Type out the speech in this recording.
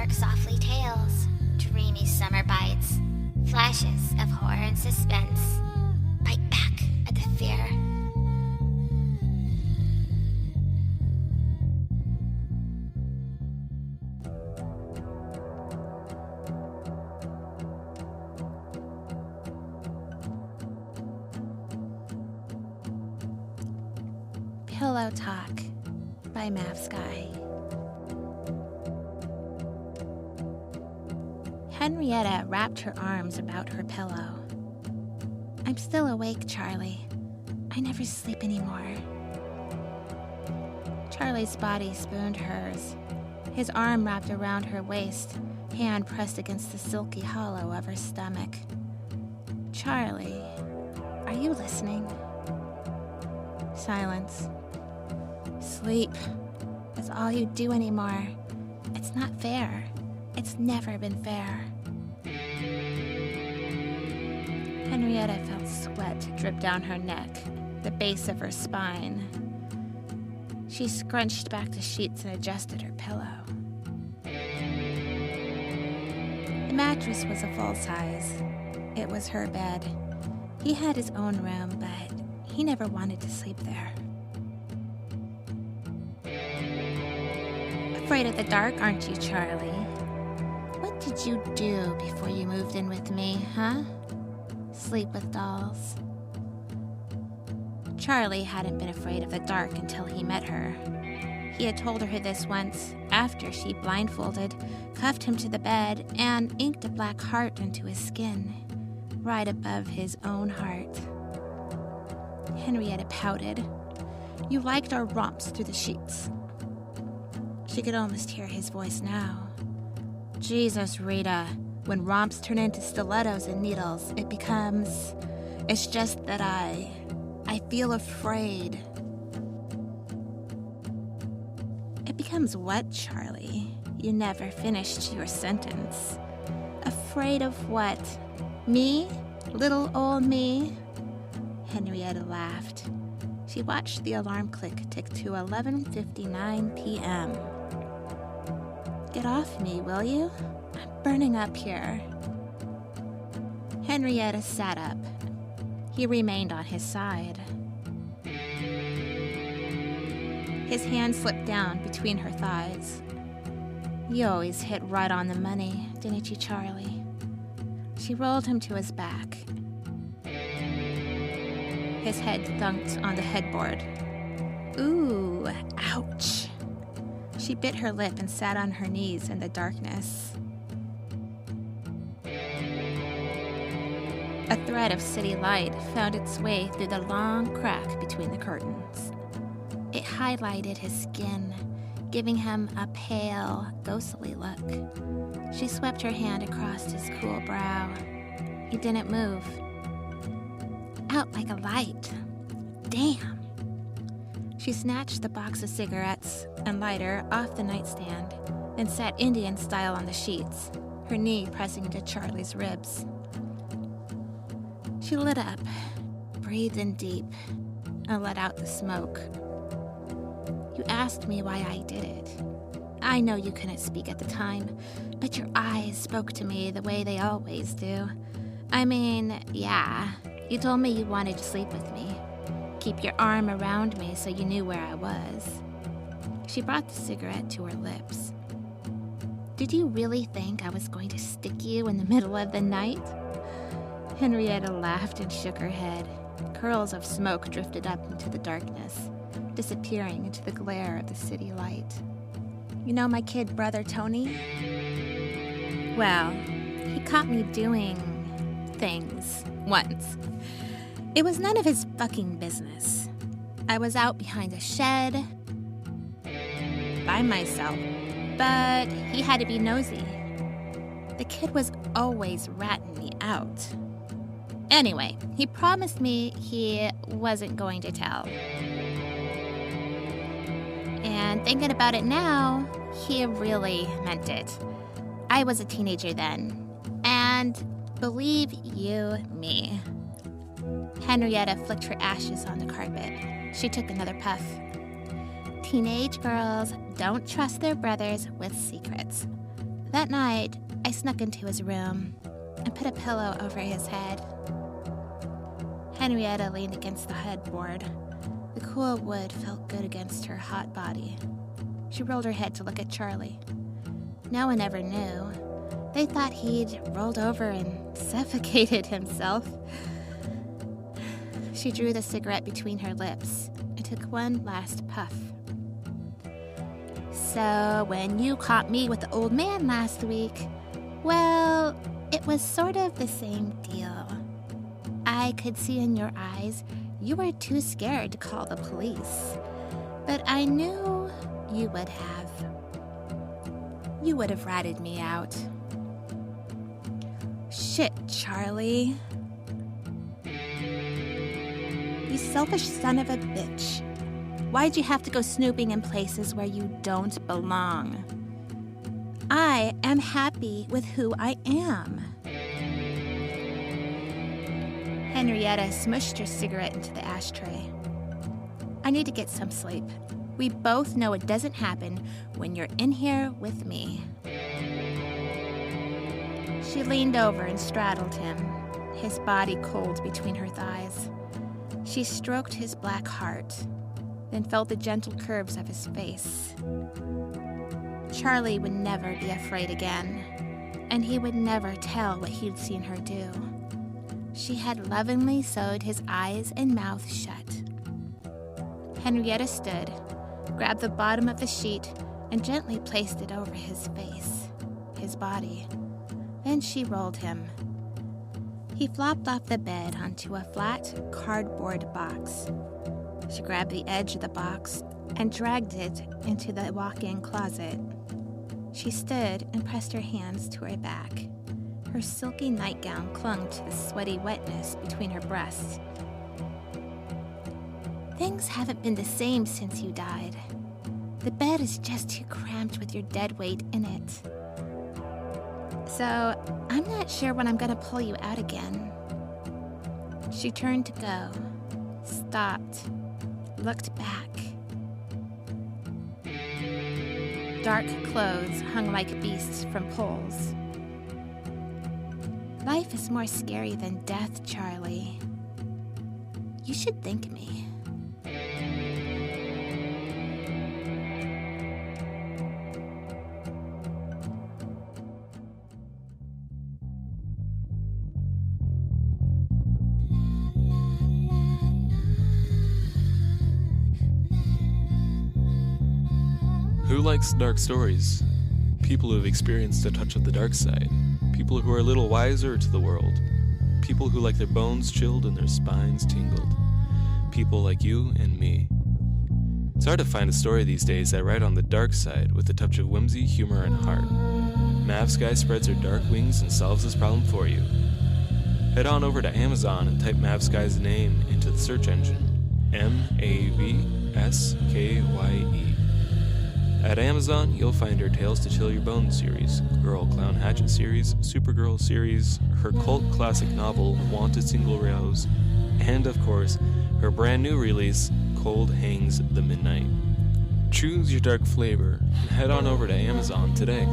bark softly tales, dreamy summer bites, flashes of horror and suspense. Bite back at the fear. Pillow Talk by Mav Skye. Henrietta wrapped her arms about her pillow. I'm still awake, Charlie. I never sleep anymore. Charlie's body spooned hers, his arm wrapped around her waist, hand pressed against the silky hollow of her stomach. Charlie, are you listening? Silence. Sleep. That's all you do anymore. It's not fair. It's never been fair. Henrietta felt sweat drip down her neck, the base of her spine. She scrunched back the sheets and adjusted her pillow. The mattress was a full size. It was her bed. He had his own room, but he never wanted to sleep there. Afraid of the dark, aren't you, Charlie? What did you do before you moved in with me, huh? Sleep with dolls? Charlie hadn't been afraid of the dark until he met her. He had told her this once, after she blindfolded, cuffed him to the bed, and inked a black heart into his skin, right above his own heart. Henrietta pouted. You liked our romps through the sheets. She could almost hear his voice now. Jesus, Rita, when romps turn into stilettos and needles, it's just that I feel afraid. It becomes what, Charlie? You never finished your sentence. Afraid of what? Me? Little old me? Henrietta laughed. She watched the alarm tick to 11:59 p.m. Get off me, will you? I'm burning up here. Henrietta sat up. He remained on his side. His hand slipped down between her thighs. You always hit right on the money, didn't you, Charlie? She rolled him to his back. His head thunked on the headboard. Ooh, ouch. She bit her lip and sat on her knees in the darkness. A thread of city light found its way through the long crack between the curtains. It highlighted his skin, giving him a pale, ghostly look. She swept her hand across his cool brow. He didn't move. Out like a light. Damn. She snatched the box of cigarettes and lighter off the nightstand, then sat Indian style on the sheets, her knee pressing into Charlie's ribs. She lit up, breathed in deep, and let out the smoke. You asked me why I did it. I know you couldn't speak at the time, but your eyes spoke to me the way they always do. I mean, yeah, you told me you wanted to sleep with me. Keep your arm around me so you knew where I was. She brought the cigarette to her lips. Did you really think I was going to stick you in the middle of the night? Henrietta laughed and shook her head. Curls of smoke drifted up into the darkness, disappearing into the glare of the city light. You know my kid brother Tony? Well, he caught me doing things once. It was none of his fucking business. I was out behind a shed by myself, but he had to be nosy. The kid was always ratting me out. Anyway, he promised me he wasn't going to tell. And thinking about it now, he really meant it. I was a teenager then, and believe you me. Henrietta flicked her ashes on the carpet. She took another puff. Teenage girls don't trust their brothers with secrets. That night, I snuck into his room and put a pillow over his head. Henrietta leaned against the headboard. The cool wood felt good against her hot body. She rolled her head to look at Charlie. No one ever knew. They thought he'd rolled over and suffocated himself. She drew the cigarette between her lips and took one last puff. So, when you caught me with the old man last week, well, it was sort of the same deal. I could see in your eyes you were too scared to call the police. But I knew you would have. You would have ratted me out. Shit, Charlie. You selfish son of a bitch. Why'd you have to go snooping in places where you don't belong? I am happy with who I am. Henrietta smushed her cigarette into the ashtray. I need to get some sleep. We both know it doesn't happen when you're in here with me. She leaned over and straddled him, his body cold between her thighs. She stroked his black heart, then felt the gentle curves of his face. Charlie would never be afraid again, and he would never tell what he'd seen her do. She had lovingly sewed his eyes and mouth shut. Henrietta stood, grabbed the bottom of the sheet, and gently placed it over his face, his body. Then she rolled him. He flopped off the bed onto a flat cardboard box. She grabbed the edge of the box and dragged it into the walk-in closet. She stood and pressed her hands to her back. Her silky nightgown clung to the sweaty wetness between her breasts. Things haven't been the same since you died. The bed is just too cramped with your dead weight in it. So, I'm not sure when I'm gonna pull you out again. She turned to go, stopped, looked back. Dark clothes hung like beasts from poles. Life is more scary than death, Charlie. You should thank me. Who likes dark stories? People who have experienced a touch of the dark side. People who are a little wiser to the world. People who like their bones chilled and their spines tingled. People like you and me. It's hard to find a story these days that write on the dark side with a touch of whimsy, humor, and heart. Mav Skye spreads her dark wings and solves this problem for you. Head on over to Amazon and type Mav Skye's name into the search engine. M-A-V-S-K-Y-E. At Amazon, you'll find her Tales to Chill Your Bones series, Girl Clown Hatchet series, Supergirl series, her cult classic novel, Wanted Single Rose, and of course, her brand new release, Cold Hangs the Midnight. Choose your dark flavor and head on over to Amazon today.